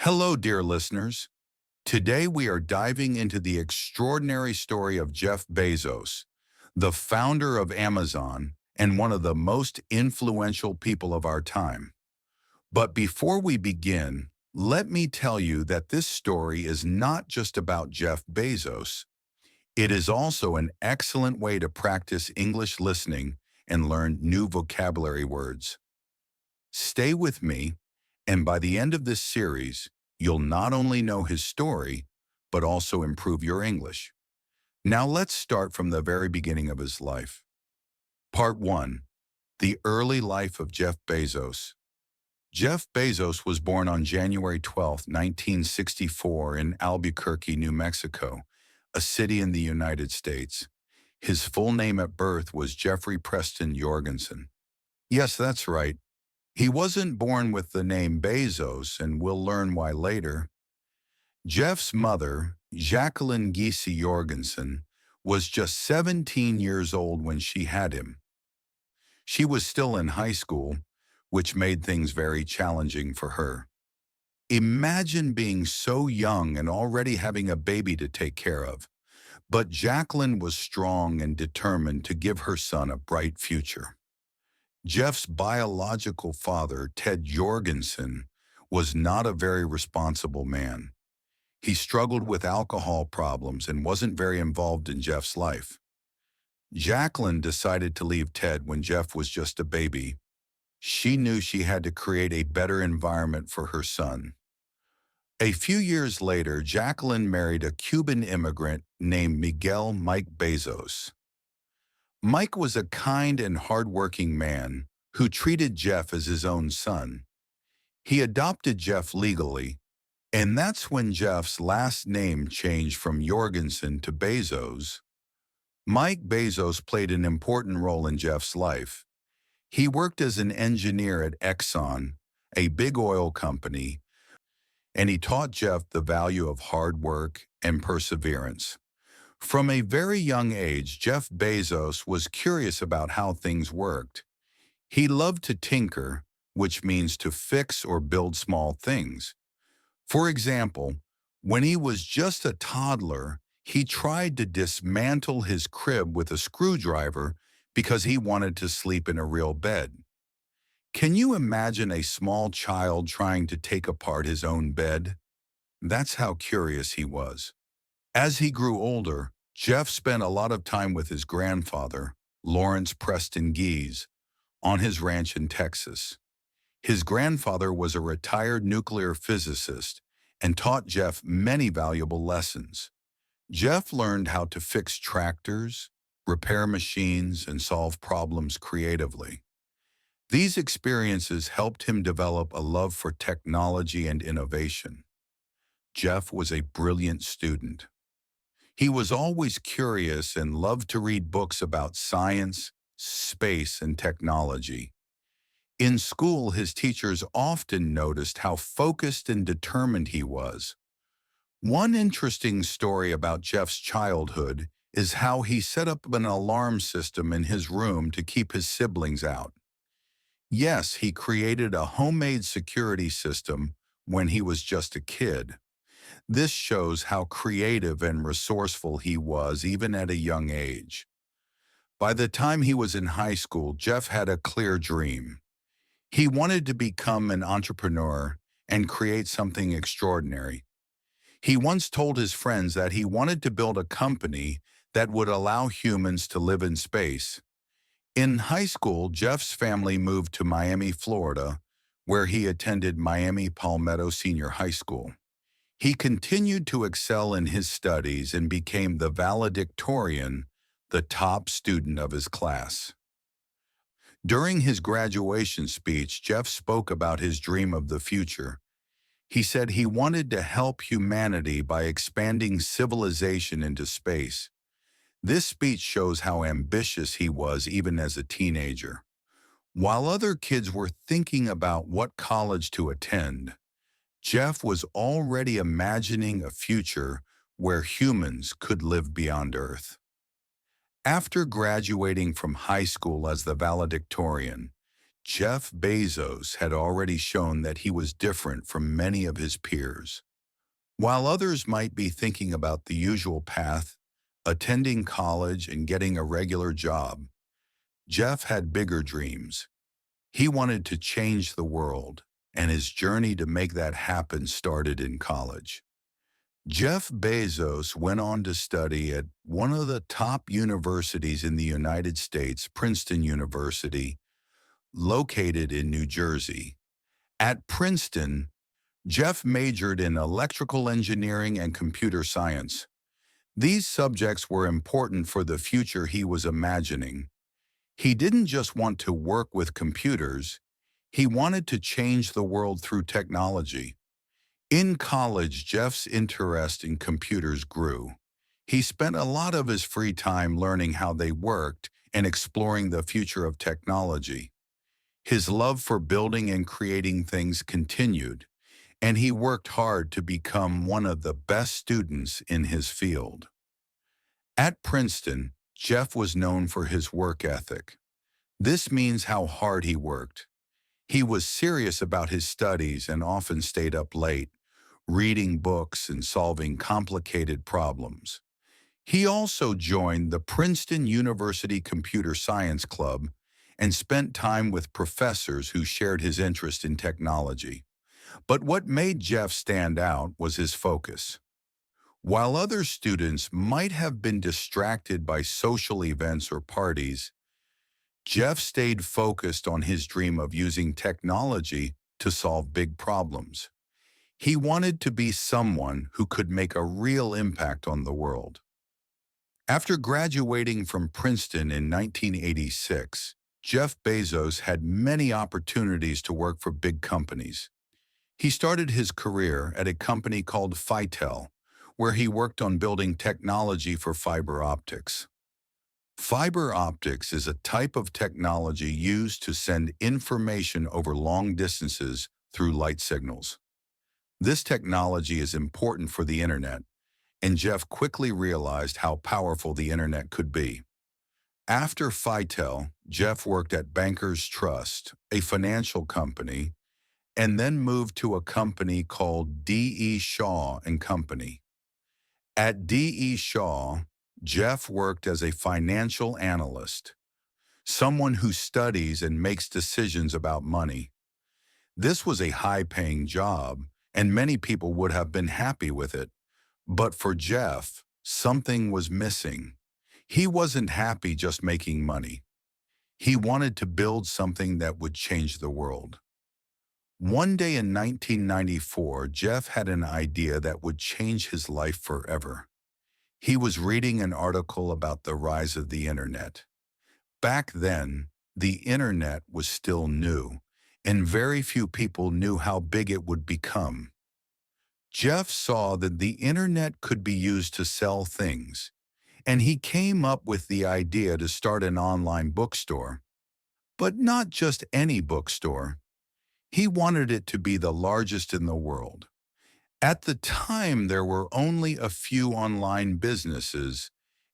Hello, dear listeners. Today we are diving into the extraordinary story of Jeff Bezos, the founder of Amazon and one of the most influential people of our time. But before we begin, let me tell you that this story is not just about Jeff Bezos. It is also an excellent way to practice English listening and learn new vocabulary words. Stay with me, and by the end of this series, you'll not only know his story, but also improve your English. Now let's start from the very beginning of his life. Part 1. The early life of Jeff Bezos. Jeff Bezos was born on January 12, 1964 in Albuquerque, New Mexico, a city in the United States. His full name at birth was Jeffrey Preston Jorgensen. Yes, that's right. He wasn't born with the name Bezos, and we'll learn why later. Jeff's mother, Jacqueline Giese Jorgensen, was just 17 years old when she had him. She was still in high school, which made things very challenging for her. Imagine being so young and already having a baby to take care of. But Jacqueline was strong and determined to give her son a bright future. Jeff's biological father, Ted Jorgensen, was not a very responsible man. He struggled with alcohol problems and wasn't very involved in Jeff's life. Jacqueline decided to leave Ted when Jeff was just a baby. She knew she had to create a better environment for her son. A few years later, Jacqueline married a Cuban immigrant named Miguel Mike Bezos. Mike was a kind and hardworking man who treated Jeff as his own son. He adopted Jeff legally, and that's when Jeff's last name changed from Jorgensen to Bezos. Mike Bezos played an important role in Jeff's life. He worked as an engineer at Exxon, a big oil company, and he taught Jeff the value of hard work and perseverance. From a very young age, Jeff Bezos was curious about how things worked. He loved to tinker, which means to fix or build small things. For example, when he was just a toddler, he tried to dismantle his crib with a screwdriver because he wanted to sleep in a real bed. Can you imagine a small child trying to take apart his own bed? That's how curious he was. As he grew older, Jeff spent a lot of time with his grandfather, Lawrence Preston Giese, on his ranch in Texas. His grandfather was a retired nuclear physicist and taught Jeff many valuable lessons. Jeff learned how to fix tractors, repair machines, and solve problems creatively. These experiences helped him develop a love for technology and innovation. Jeff was a brilliant student. He was always curious and loved to read books about science, space, and technology. In school, his teachers often noticed how focused and determined he was. One interesting story about Jeff's childhood is how he set up an alarm system in his room to keep his siblings out. Yes, he created a homemade security system when he was just a kid. This shows how creative and resourceful he was even at a young age. By the time he was in high school, Jeff had a clear dream. He wanted to become an entrepreneur and create something extraordinary. He once told his friends that he wanted to build a company that would allow humans to live in space. In high school, Jeff's family moved to Miami, Florida, where he attended Miami Palmetto Senior High School. He continued to excel in his studies and became the valedictorian, the top student of his class. During his graduation speech, Jeff spoke about his dream of the future. He said he wanted to help humanity by expanding civilization into space. This speech shows how ambitious he was even as a teenager. While other kids were thinking about what college to attend, Jeff was already imagining a future where humans could live beyond Earth. After graduating from high school as the valedictorian, Jeff Bezos had already shown that he was different from many of his peers. While others might be thinking about the usual path, attending college and getting a regular job, Jeff had bigger dreams. He wanted to change the world, and his journey to make that happen started in college. Jeff Bezos went on to study at one of the top universities in the United States, Princeton University, located in New Jersey. At Princeton, Jeff majored in electrical engineering and computer science. These subjects were important for the future he was imagining. He didn't just want to work with computers, he wanted to change the world through technology. In college, Jeff's interest in computers grew. He spent a lot of his free time learning how they worked and exploring the future of technology. His love for building and creating things continued, and he worked hard to become one of the best students in his field. At Princeton, Jeff was known for his work ethic. This means how hard he worked. He was serious about his studies and often stayed up late, reading books and solving complicated problems. He also joined the Princeton University Computer Science Club and spent time with professors who shared his interest in technology. But what made Jeff stand out was his focus. While other students might have been distracted by social events or parties, Jeff stayed focused on his dream of using technology to solve big problems. He wanted to be someone who could make a real impact on the world. After graduating from Princeton in 1986, Jeff Bezos had many opportunities to work for big companies. He started his career at a company called Fitel, where he worked on building technology for fiber optics. Fiber optics is a type of technology used to send information over long distances through light signals. This technology is important for the internet, and Jeff quickly realized how powerful the internet could be. After Fitel, Jeff worked at Bankers Trust, a financial company, and then moved to a company called D.E. Shaw and Company. At D.E. Shaw, Jeff worked as a financial analyst, someone who studies and makes decisions about money. This was a high-paying job, and many people would have been happy with it. But for Jeff, something was missing. He wasn't happy just making money. He wanted to build something that would change the world. One day in 1994, Jeff had an idea that would change his life forever. He was reading an article about the rise of the internet. Back then, the internet was still new, and very few people knew how big it would become. Jeff saw that the internet could be used to sell things, and he came up with the idea to start an online bookstore. But not just any bookstore. He wanted it to be the largest in the world. At the time, there were only a few online businesses,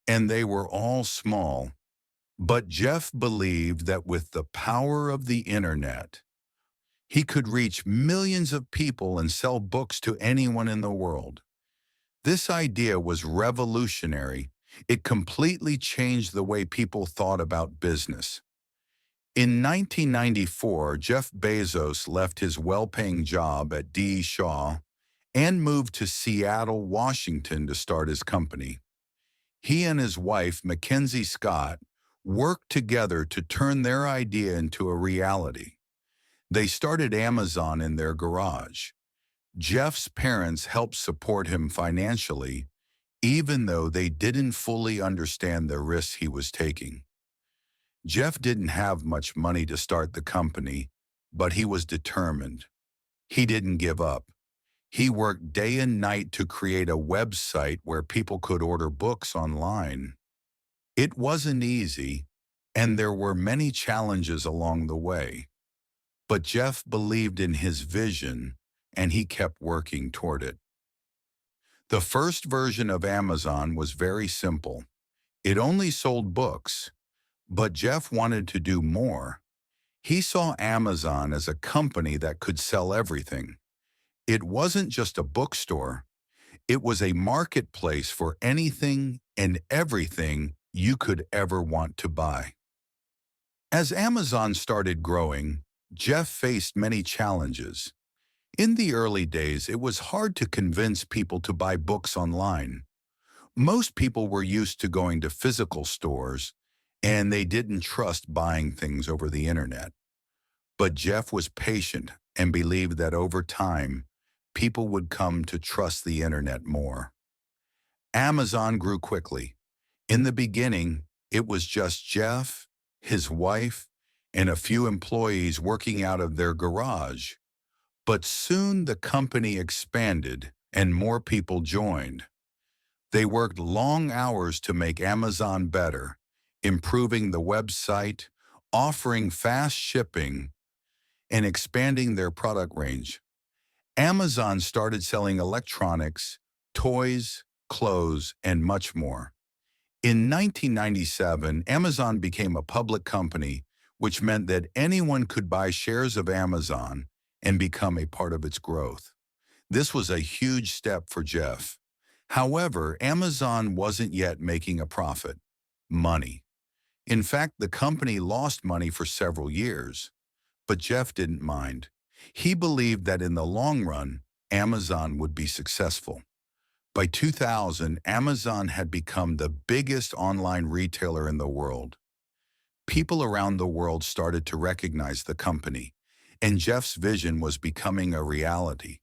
and they were all small. But Jeff believed that with the power of the internet, he could reach millions of people and sell books to anyone in the world. This idea was revolutionary. It completely changed the way people thought about business. In 1994, Jeff Bezos left his well-paying job at D. Shaw and moved to Seattle, Washington to start his company. He and his wife, Mackenzie Scott, worked together to turn their idea into a reality. They started Amazon in their garage. Jeff's parents helped support him financially, even though they didn't fully understand the risks he was taking. Jeff didn't have much money to start the company, but he was determined. He didn't give up. He worked day and night to create a website where people could order books online. It wasn't easy, and there were many challenges along the way. But Jeff believed in his vision, and he kept working toward it. The first version of Amazon was very simple. It only sold books, but Jeff wanted to do more. He saw Amazon as a company that could sell everything. It wasn't just a bookstore, it was a marketplace for anything and everything you could ever want to buy. As Amazon started growing, Jeff faced many challenges. In the early days, it was hard to convince people to buy books online. Most people were used to going to physical stores, and they didn't trust buying things over the internet. But Jeff was patient and believed that over time, people would come to trust the internet more. Amazon grew quickly. In the beginning, it was just Jeff, his wife, and a few employees working out of their garage. But soon the company expanded and more people joined. They worked long hours to make Amazon better, improving the website, offering fast shipping, and expanding their product range. Amazon started selling electronics, toys, clothes, and much more. In 1997, Amazon became a public company, which meant that anyone could buy shares of Amazon and become a part of its growth. This was a huge step for Jeff. However, Amazon wasn't yet making a profit. Money. In fact, the company lost money for several years. But Jeff didn't mind. He believed that in the long run, Amazon would be successful. By 2000, Amazon had become the biggest online retailer in the world. People around the world started to recognize the company, and Jeff's vision was becoming a reality.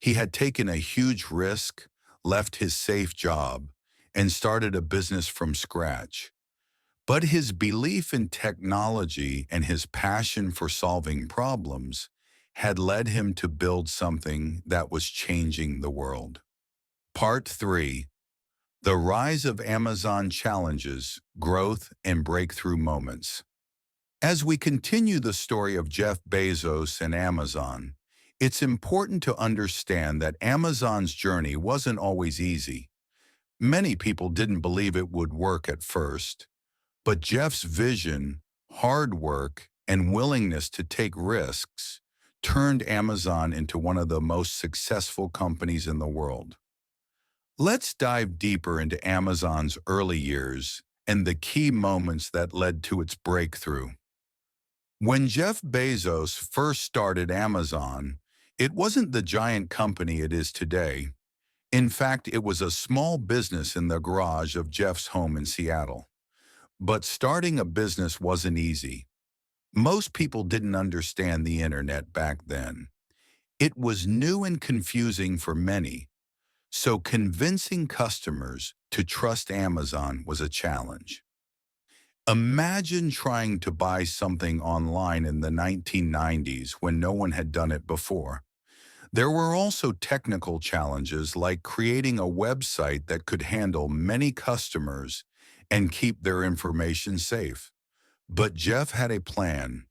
He had taken a huge risk, left his safe job, and started a business from scratch. But his belief in technology and his passion for solving problems had led him to build something that was changing the world. Part 3. The Rise of Amazon Challenges, Growth, and Breakthrough Moments. As we continue the story of Jeff Bezos and Amazon, it's important to understand that Amazon's journey wasn't always easy. Many people didn't believe it would work at first. But Jeff's vision, hard work, and willingness to take risks turned Amazon into one of the most successful companies in the world. Let's dive deeper into Amazon's early years and the key moments that led to its breakthrough. When Jeff Bezos first started Amazon, it wasn't the giant company it is today. In fact, it was a small business in the garage of Jeff's home in Seattle. But starting a business wasn't easy. Most people didn't understand the internet back then. It was new and confusing for many, so convincing customers to trust Amazon was a challenge. Imagine trying to buy something online in the 1990s when no one had done it before. There were also technical challenges like creating a website that could handle many customers and keep their information safe. But Jeff had a plan.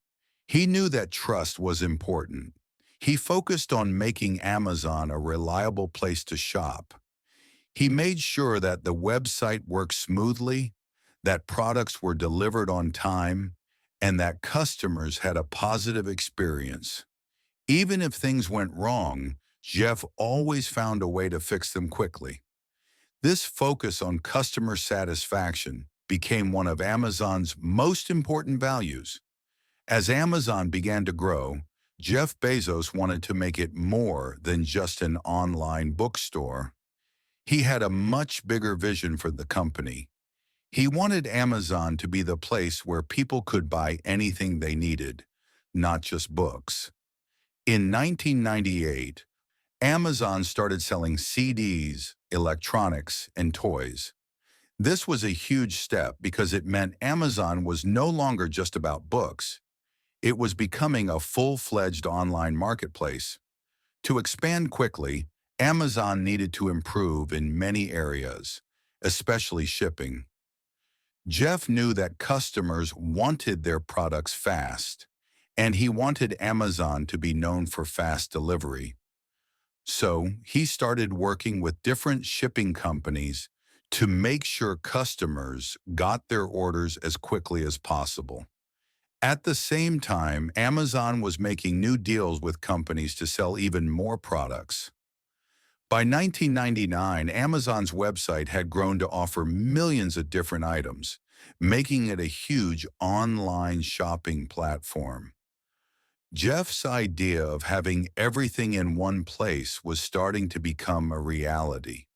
He knew that trust was important. He focused on making Amazon a reliable place to shop. He made sure that the website worked smoothly, that products were delivered on time, and that customers had a positive experience. Even if things went wrong, Jeff always found a way to fix them quickly. This focus on customer satisfaction became one of Amazon's most important values. As Amazon began to grow, Jeff Bezos wanted to make it more than just an online bookstore. He had a much bigger vision for the company. He wanted Amazon to be the place where people could buy anything they needed, not just books. In 1998, Amazon started selling CDs, electronics, and toys. This was a huge step because it meant Amazon was no longer just about books. It was becoming a full-fledged online marketplace. To expand quickly, Amazon needed to improve in many areas, especially shipping. Jeff knew that customers wanted their products fast, and he wanted Amazon to be known for fast delivery. So he started working with different shipping companies to make sure customers got their orders as quickly as possible. At the same time, Amazon was making new deals with companies to sell even more products. By 1999, Amazon's website had grown to offer millions of different items, making it a huge online shopping platform. Jeff's idea of having everything in one place was starting to become a reality.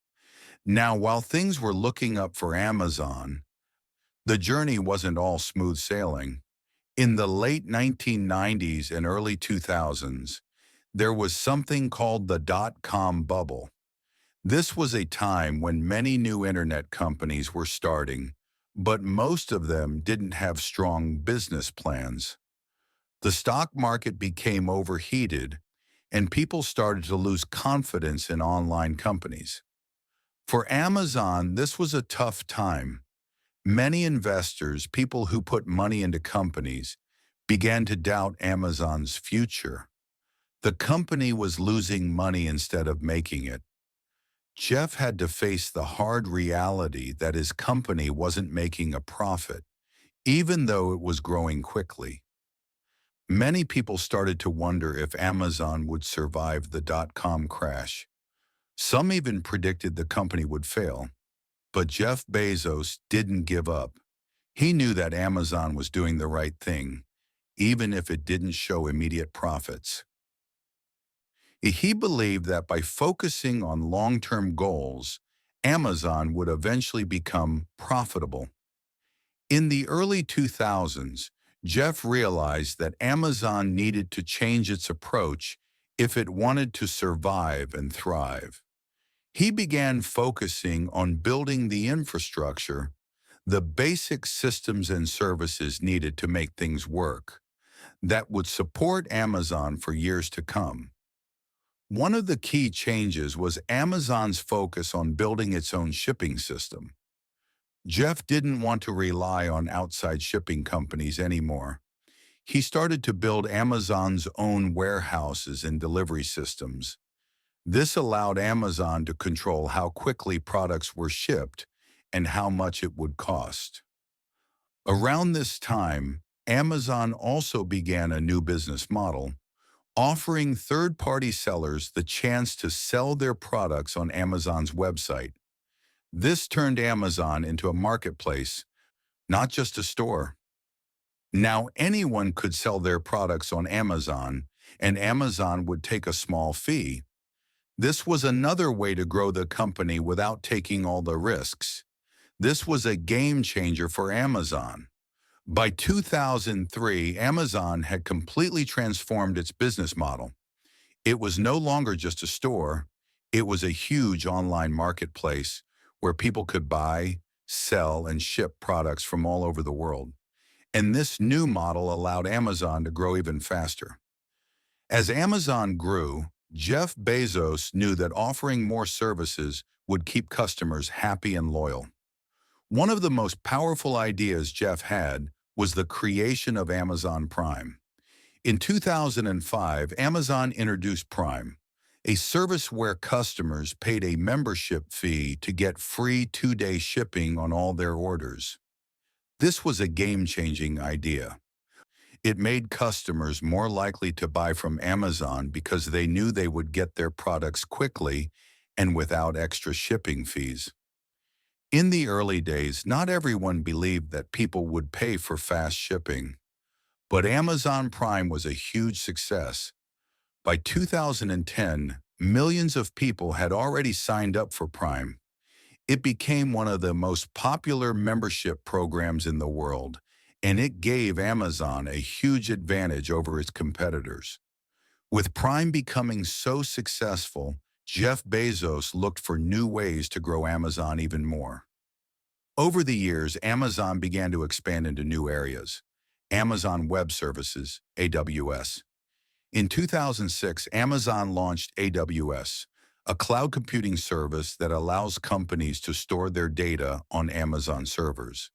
Now, while things were looking up for Amazon, the journey wasn't all smooth sailing. In the late 1990s and early 2000s, there was something called the dot-com bubble. This was a time when many new internet companies were starting, but most of them didn't have strong business plans. The stock market became overheated, and people started to lose confidence in online companies. For Amazon, this was a tough time. Many investors, people who put money into companies, began to doubt Amazon's future. The company was losing money instead of making it. Jeff had to face the hard reality that his company wasn't making a profit, even though it was growing quickly. Many people started to wonder if Amazon would survive the dot-com crash. Some even predicted the company would fail. But Jeff Bezos didn't give up. He knew that Amazon was doing the right thing, even if it didn't show immediate profits. He believed that by focusing on long-term goals, Amazon would eventually become profitable. In the early 2000s, Jeff realized that Amazon needed to change its approach if it wanted to survive and thrive. He began focusing on building the infrastructure, the basic systems and services needed to make things work, that would support Amazon for years to come. One of the key changes was Amazon's focus on building its own shipping system. Jeff didn't want to rely on outside shipping companies anymore. He started to build Amazon's own warehouses and delivery systems. This allowed Amazon to control how quickly products were shipped and how much it would cost. Around this time, Amazon also began a new business model, offering third-party sellers the chance to sell their products on Amazon's website. This turned Amazon into a marketplace, not just a store. Now anyone could sell their products on Amazon, and Amazon would take a small fee. This was another way to grow the company without taking all the risks. This was a game changer for Amazon. By 2003, Amazon had completely transformed its business model. It was no longer just a store. It was a huge online marketplace where people could buy, sell, and ship products from all over the world. And this new model allowed Amazon to grow even faster. As Amazon grew, Jeff Bezos knew that offering more services would keep customers happy and loyal. One of the most powerful ideas Jeff had was the creation of Amazon Prime. In 2005, Amazon introduced Prime, a service where customers paid a membership fee to get free 2-day shipping on all their orders. This was a game-changing idea. It made customers more likely to buy from Amazon because they knew they would get their products quickly and without extra shipping fees. In the early days, not everyone believed that people would pay for fast shipping. But Amazon Prime was a huge success. By 2010, millions of people had already signed up for Prime. It became one of the most popular membership programs in the world, and it gave Amazon a huge advantage over its competitors. With Prime becoming so successful, Jeff Bezos looked for new ways to grow Amazon even more. Over the years, Amazon began to expand into new areas. Amazon Web Services, AWS. In 2006, Amazon launched AWS, a cloud computing service that allows companies to store their data on Amazon servers.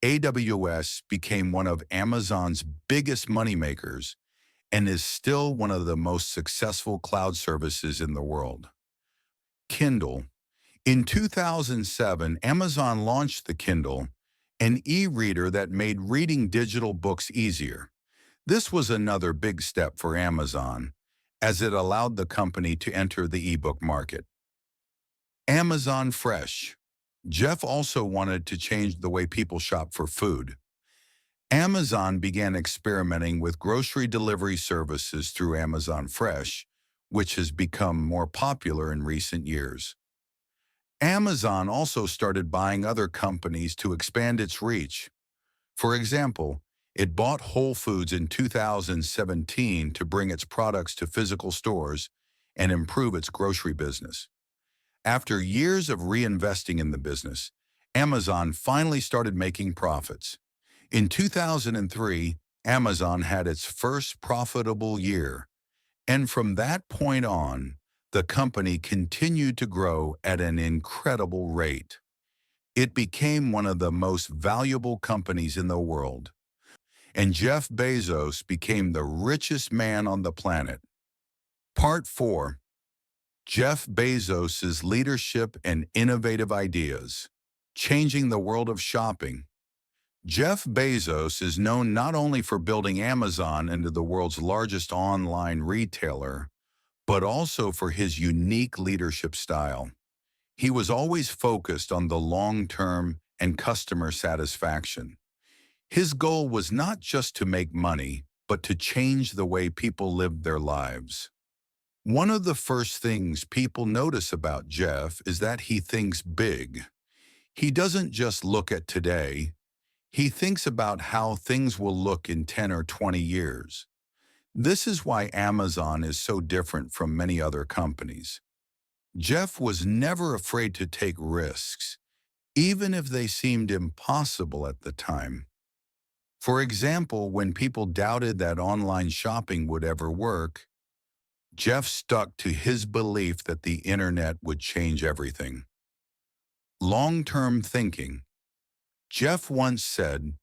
AWS became one of Amazon's biggest moneymakers and is still one of the most successful cloud services in the world. Kindle. In 2007, Amazon launched the Kindle, an e-reader that made reading digital books easier. This was another big step for Amazon, as it allowed the company to enter the ebook market. Amazon Fresh. Jeff also wanted to change the way people shop for food. Amazon began experimenting with grocery delivery services through Amazon Fresh, which has become more popular in recent years. Amazon also started buying other companies to expand its reach. For example, it bought Whole Foods in 2017 to bring its products to physical stores and improve its grocery business. After years of reinvesting in the business, Amazon finally started making profits. In 2003, Amazon had its first profitable year, and from that point on, the company continued to grow at an incredible rate. It became one of the most valuable companies in the world, and Jeff Bezos became the richest man on the planet. Part 4. Jeff Bezos' leadership and innovative ideas, changing the world of shopping. Jeff Bezos is known not only for building Amazon into the world's largest online retailer, but also for his unique leadership style. He was always focused on the long term and customer satisfaction. His goal was not just to make money, but to change the way people lived their lives. One of the first things people notice about Jeff is that he thinks big. He doesn't just look at today, he thinks about how things will look in 10 or 20 years. This is why Amazon is so different from many other companies. Jeff was never afraid to take risks, even if they seemed impossible at the time. For example, when people doubted that online shopping would ever work, Jeff stuck to his belief that the internet would change everything. Long-term thinking. Jeff once said,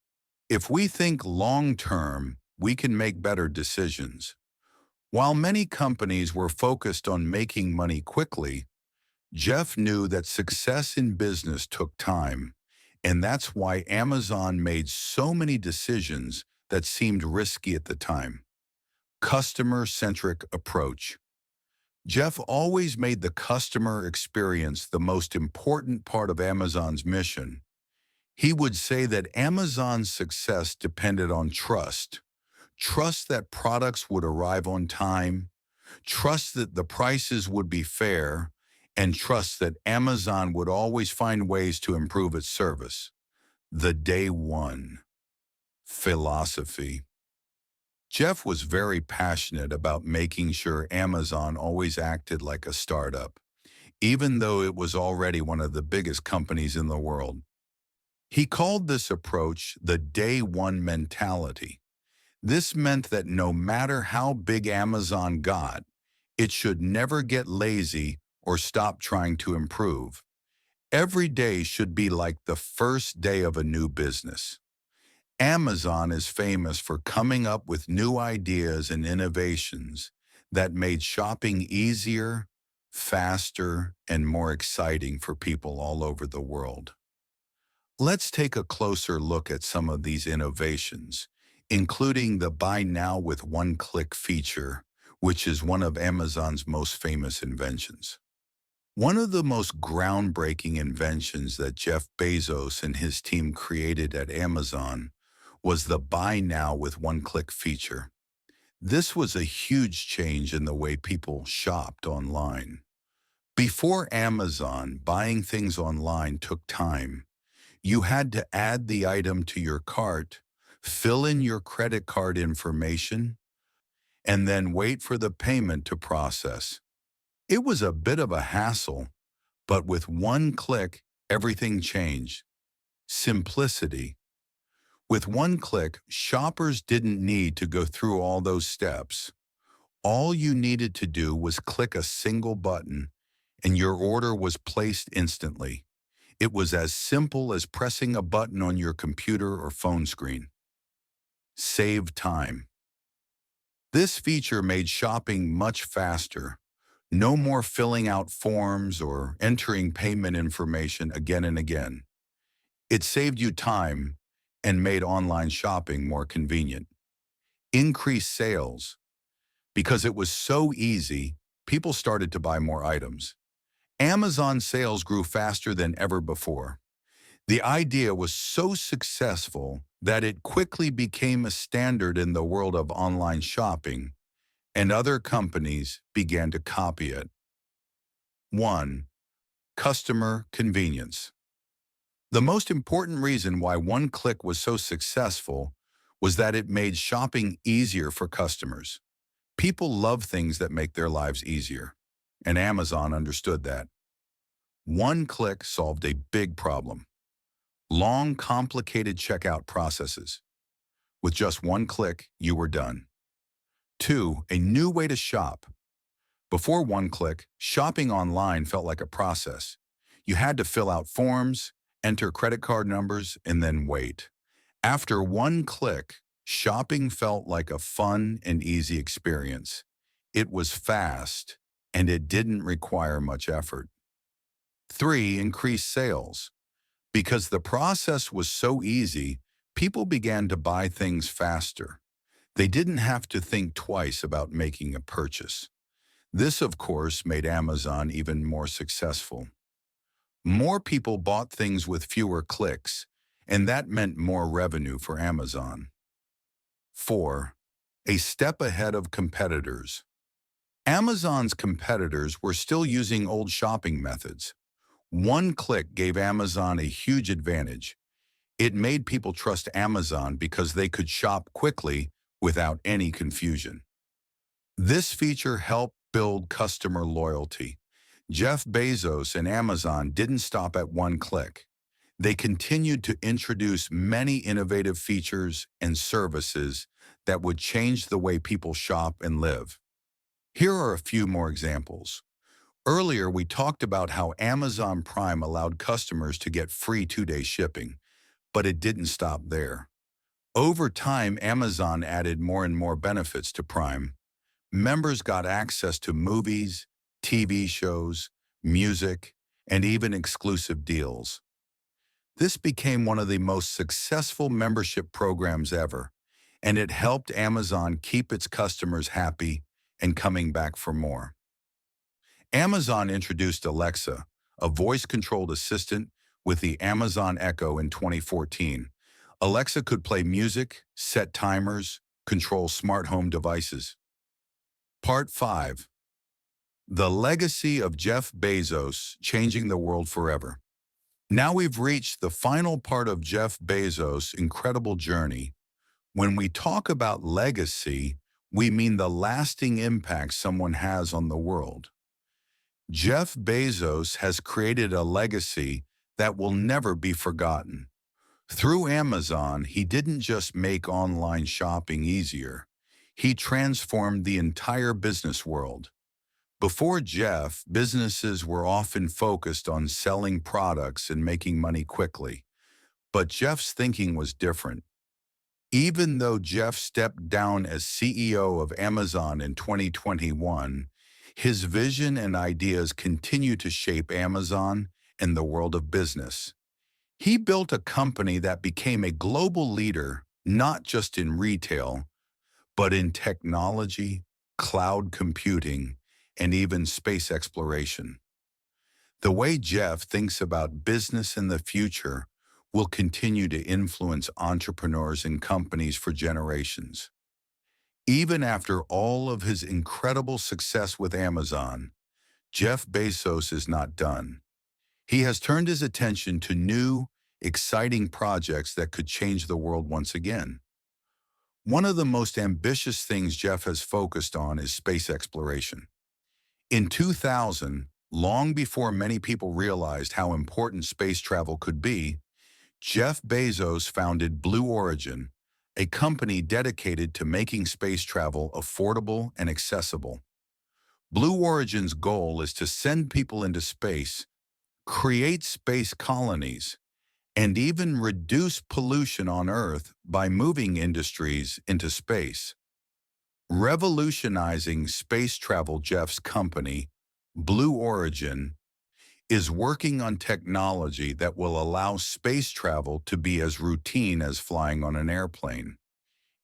"If we think long-term, we can make better decisions." While many companies were focused on making money quickly, Jeff knew that success in business took time, and that's why Amazon made so many decisions that seemed risky at the time. Customer-centric approach. Jeff always made the customer experience the most important part of Amazon's mission. He would say that Amazon's success depended on trust. Trust that products would arrive on time, trust that the prices would be fair, and trust that Amazon would always find ways to improve its service. The day one. Philosophy. Jeff was very passionate about making sure Amazon always acted like a startup, even though it was already one of the biggest companies in the world. He called this approach the day one mentality. This meant that no matter how big Amazon got, it should never get lazy or stop trying to improve. Every day should be like the first day of a new business. Amazon is famous for coming up with new ideas and innovations that made shopping easier, faster, and more exciting for people all over the world. Let's take a closer look at some of these innovations, including the Buy Now with One-Click feature, which is one of Amazon's most famous inventions. One of the most groundbreaking inventions that Jeff Bezos and his team created at Amazon was the Buy Now with One-Click feature. This was a huge change in the way people shopped online. Before Amazon, buying things online took time. You had to add the item to your cart, fill in your credit card information, and then wait for the payment to process. It was a bit of a hassle, but with one click, everything changed. Simplicity. With one click, shoppers didn't need to go through all those steps. All you needed to do was click a single button, and your order was placed instantly. It was as simple as pressing a button on your computer or phone screen. Save time. This feature made shopping much faster. No more filling out forms or entering payment information again and again. It saved you time and made online shopping more convenient. Increased sales. Because it was so easy, people started to buy more items. Amazon sales grew faster than ever before. The idea was so successful that it quickly became a standard in the world of online shopping, and other companies began to copy it. 1. Customer convenience. The most important reason why one-click was so successful was that it made shopping easier for customers. People love things that make their lives easier, and Amazon understood that. One click solved a big problem. Long, complicated checkout processes. With just one click, you were done. 2. A new way to shop. Before one click, shopping online felt like a process. You had to fill out forms, enter credit card numbers, and then wait. After one click, shopping felt like a fun and easy experience. It was fast, and it didn't require much effort. 3. Increased sales. Because the process was so easy, people began to buy things faster. They didn't have to think twice about making a purchase. This, of course, made Amazon even more successful. More people bought things with fewer clicks, and that meant more revenue for Amazon. 4. A step ahead of competitors. Amazon's competitors were still using old shopping methods. One click gave Amazon a huge advantage. It made people trust Amazon because they could shop quickly without any confusion. This feature helped build customer loyalty. Jeff Bezos and Amazon didn't stop at one click. They continued to introduce many innovative features and services that would change the way people shop and live. Here are a few more examples. Earlier, we talked about how Amazon Prime allowed customers to get free 2-day shipping, but it didn't stop there. Over time, Amazon added more and more benefits to Prime. Members got access to movies, TV shows, music, and even exclusive deals. This became one of the most successful membership programs ever, and it helped Amazon keep its customers happy and coming back for more. Amazon introduced Alexa, a voice-controlled assistant, with the Amazon Echo in 2014. Alexa could play music, set timers, control smart home devices. Part 5. The legacy of Jeff Bezos changing the world forever. Now we've reached the final part of Jeff Bezos' incredible journey. When we talk about legacy, we mean the lasting impact someone has on the world. Jeff Bezos has created a legacy that will never be forgotten. Through Amazon, he didn't just make online shopping easier. He transformed the entire business world. Before Jeff, businesses were often focused on selling products and making money quickly. But Jeff's thinking was different. Even though Jeff stepped down as CEO of Amazon in 2021, his vision and ideas continue to shape Amazon and the world of business. He built a company that became a global leader, not just in retail, but in technology, cloud computing, and even space exploration. The way Jeff thinks about business in the future will continue to influence entrepreneurs and companies for generations. Even after all of his incredible success with Amazon, Jeff Bezos is not done. He has turned his attention to new, exciting projects that could change the world once again. One of the most ambitious things Jeff has focused on is space exploration. In 2000, long before many people realized how important space travel could be, Jeff Bezos founded Blue Origin, a company dedicated to making space travel affordable and accessible. Blue Origin's goal is to send people into space, create space colonies, and even reduce pollution on Earth by moving industries into space. Revolutionizing space travel, Jeff's company, Blue Origin, is working on technology that will allow space travel to be as routine as flying on an airplane.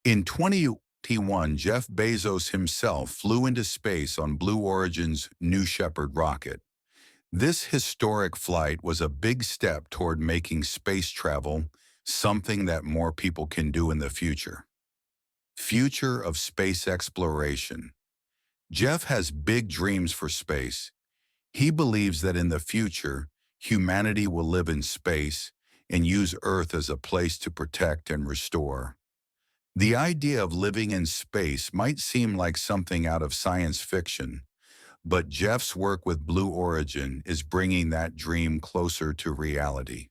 In 2021, Jeff Bezos himself flew into space on Blue Origin's New Shepard rocket. This historic flight was a big step toward making space travel something that more people can do in the future. Future of space exploration. Jeff has big dreams for space. He believes that in the future, humanity will live in space and use Earth as a place to protect and restore. The idea of living in space might seem like something out of science fiction, but Jeff's work with Blue Origin is bringing that dream closer to reality.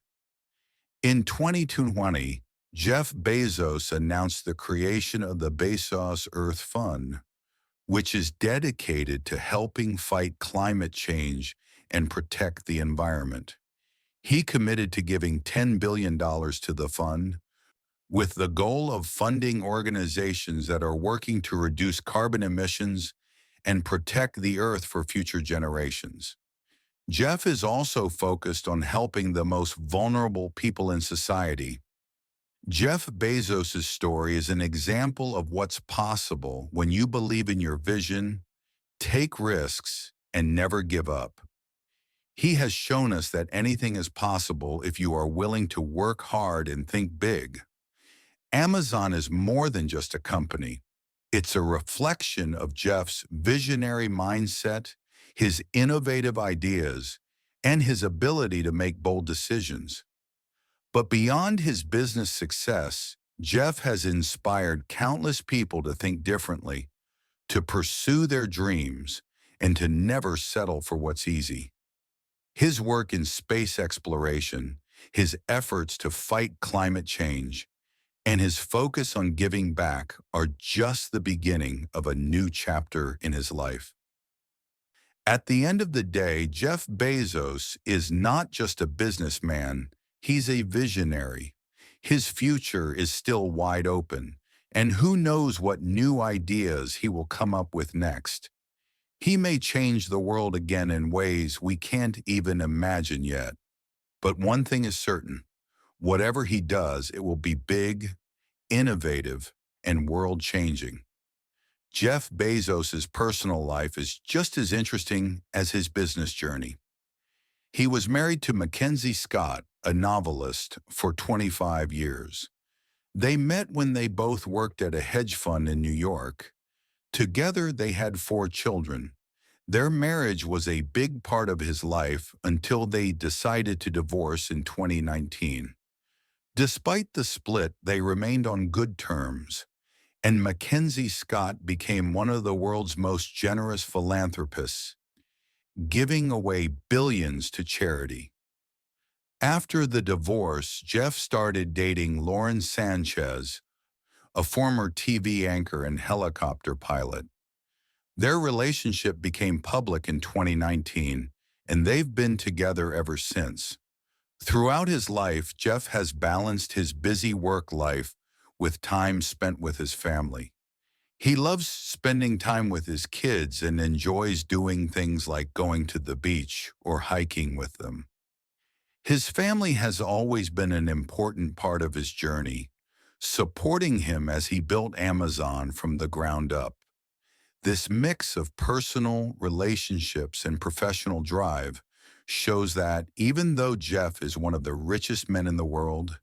In 2020, Jeff Bezos announced the creation of the Bezos Earth Fund, which is dedicated to helping fight climate change and protect the environment. He committed to giving $10 billion to the fund, with the goal of funding organizations that are working to reduce carbon emissions and protect the Earth for future generations. Jeff is also focused on helping the most vulnerable people in society. Jeff Bezos' story is an example of what's possible when you believe in your vision, take risks, and never give up. He has shown us that anything is possible if you are willing to work hard and think big. Amazon is more than just a company. It's a reflection of Jeff's visionary mindset, his innovative ideas, and his ability to make bold decisions. But beyond his business success, Jeff has inspired countless people to think differently, to pursue their dreams, and to never settle for what's easy. His work in space exploration, his efforts to fight climate change, and his focus on giving back are just the beginning of a new chapter in his life. At the end of the day, Jeff Bezos is not just a businessman, he's a visionary. His future is still wide open, and who knows what new ideas he will come up with next. He may change the world again in ways we can't even imagine yet. But one thing is certain, whatever he does, it will be big, innovative, and world-changing. Jeff Bezos' personal life is just as interesting as his business journey. He was married to Mackenzie Scott, a novelist, for 25 years. They met when they both worked at a hedge fund in New York. Together, they had 4 children. Their marriage was a big part of his life until they decided to divorce in 2019. Despite the split, they remained on good terms, and Mackenzie Scott became one of the world's most generous philanthropists, giving away billions to charity. After the divorce, Jeff started dating Lauren Sanchez, a former TV anchor and helicopter pilot. Their relationship became public in 2019, and they've been together ever since. Throughout his life, Jeff has balanced his busy work life with time spent with his family. He loves spending time with his kids and enjoys doing things like going to the beach or hiking with them. His family has always been an important part of his journey, supporting him as he built Amazon from the ground up. This mix of personal, relationships, and professional drive shows that even though Jeff is one of the richest men in the world,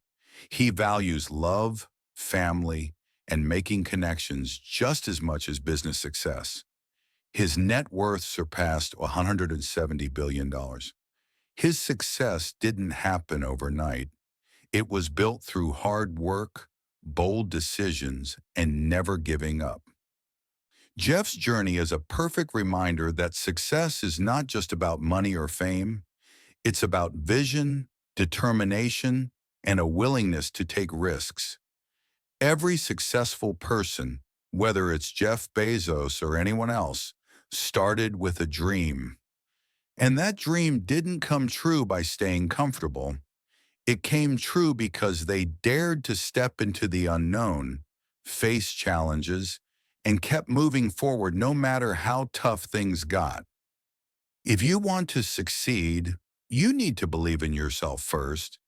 he values love, family, and making connections just as much as business success. His net worth surpassed $170 billion. His success didn't happen overnight. It was built through hard work, bold decisions, and never giving up. Jeff's journey is a perfect reminder that success is not just about money or fame. It's about vision, determination, and a willingness to take risks. Every successful person, whether it's Jeff Bezos or anyone else, started with a dream. And that dream didn't come true by staying comfortable. It came true because they dared to step into the unknown, face challenges, and kept moving forward no matter how tough things got. If you want to succeed, You need to believe in yourself first.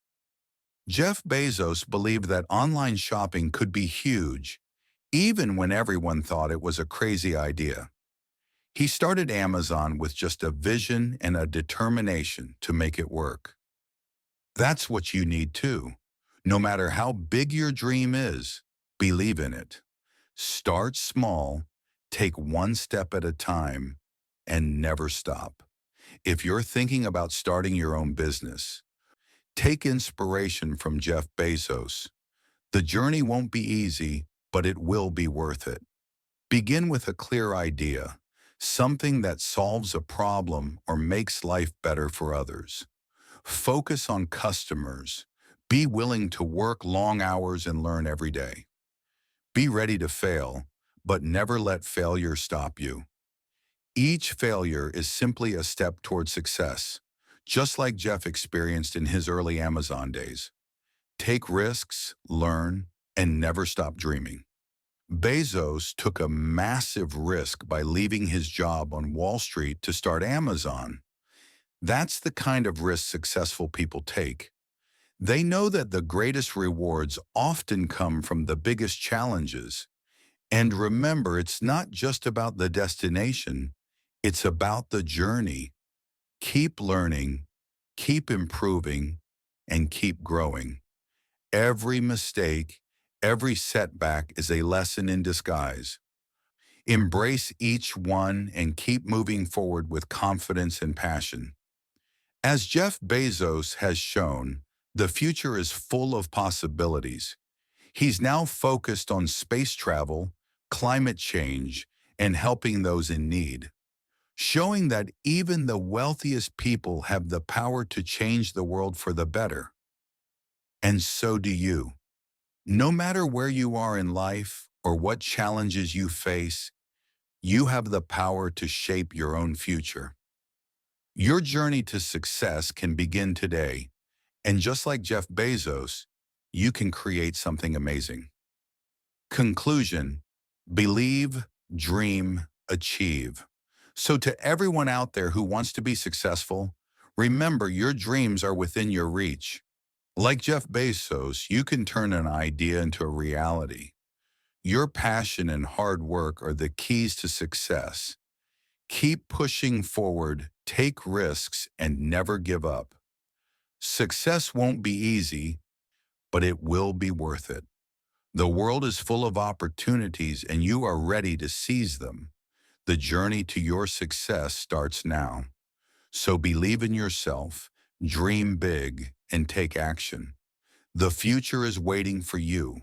Jeff Bezos believed that online shopping could be huge, even when everyone thought it was a crazy idea. He started Amazon with just a vision and a determination to make it work. That's what you need too. No matter how big your dream is, believe in it. Start small, take one step at a time, and never stop. If you're thinking about starting your own business, take inspiration from Jeff Bezos. The journey won't be easy, but it will be worth it. Begin with a clear idea, something that solves a problem or makes life better for others. Focus on customers. Be willing to work long hours and learn every day. Be ready to fail, but never let failure stop you. Each failure is simply a step toward success, just like Jeff experienced in his early Amazon days. Take risks, learn, and never stop dreaming. Bezos took a massive risk by leaving his job on Wall Street to start Amazon. That's the kind of risk successful people take. They know that the greatest rewards often come from the biggest challenges. And remember, it's not just about the destination, it's about the journey. Keep learning, keep improving, and keep growing. Every mistake, every setback is a lesson in disguise. Embrace each one and keep moving forward with confidence and passion. As Jeff Bezos has shown, the future is full of possibilities. He's now focused on space travel, climate change, and helping those in need, showing that even the wealthiest people have the power to change the world for the better. And so do you. No matter where you are in life or what challenges you face, you have the power to shape your own future. Your journey to success can begin today, and just like Jeff Bezos, you can create something amazing. Conclusion: believe, dream, achieve. So to everyone out there who wants to be successful, remember your dreams are within your reach. Like Jeff Bezos, you can turn an idea into a reality. Your passion and hard work are the keys to success. Keep pushing forward, take risks, and never give up. Success won't be easy, but it will be worth it. The world is full of opportunities and you are ready to seize them. The journey to your success starts now. So believe in yourself, dream big, and take action. The future is waiting for you.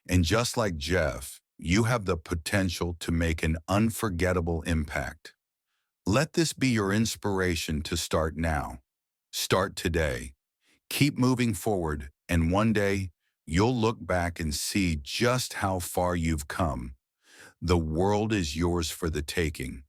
And just like Jeff, you have the potential to make an unforgettable impact. Let this be your inspiration to start now. Start today. Keep moving forward, and one day, you'll look back and see just how far you've come. The world is yours for the taking.